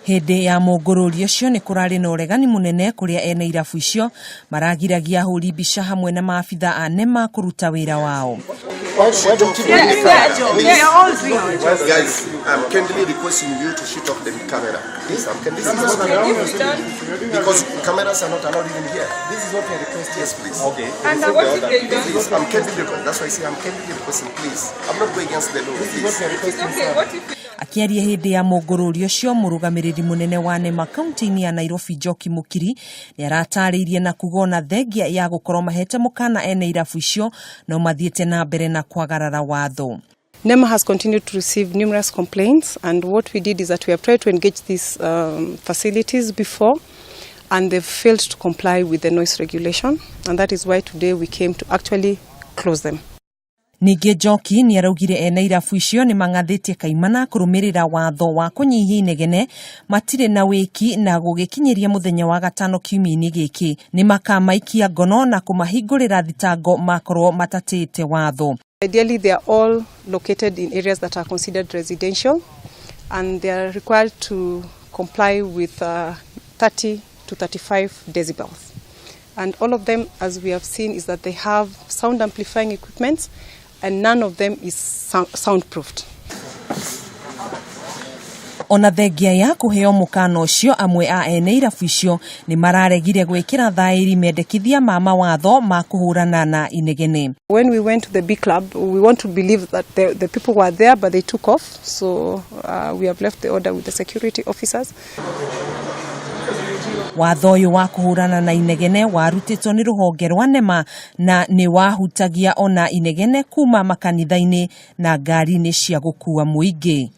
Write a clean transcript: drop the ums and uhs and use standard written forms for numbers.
Hindi ya mungururio cio ni kurari na uregani munene kuria ene irabu icio maragiragia huri bica hamwe na maabitha a NEMA kuruta wira wao. Guys, I'm kindly requesting you to shoot off the camera. This is because cameras are not allowed even here. This is what we request. Yes, please. Okay. And what if they don't? Please, I'm kindly requesting. That's why I say I'm kindly requesting. Please, I'm not going against the law. This is what we requesting. Okay. What if? Akiaria hindi ya mungururio cio murugamiriri munene wa NEMA kaunti-ini ya Nairobi Mukiri ni aratariirie na kugona thengia ya gukorwo mahete mukana ene irabu icio no mathiete na mbere na kwagarara watho. NEMA has continued to receive numerous complaints, and what we did is that we have tried to engage these facilities before, and they've failed to comply with the noise regulation, and that is why today we came to actually close them. Ningi Njoki ni araugire ene irabu icio ni mangathitie kaimana kurumirira watho wa kunyihia inegene matire na wiki na gugikinyiria muthenya wa gatano kiumia-ini giki ni makamaikia ngono na kumahingurira thitango makorwo matatite watho. Ideally, they are all located in areas that are considered residential, and they are required to comply with 30 to 35 decibels. And all of them, as we have seen, is that they have sound amplifying equipment, and none of them is soundproofed. Ona thengia ya kuheo mukana ucio amwe a ene irabu icio ni mararegire gwikira thairi mendekithia ma mawatho ma kuhurana na inegene. When we went to the B club, we want to believe that the people were there, but they took off, so we have left the order with the security officers. Watho uyu wa kuhurana na inegene warutitwo ni ruhonge rwa NEMA na ni wahutagia ona inegene kuuma makanitha-ini na ngari-ini cia gukua muingi.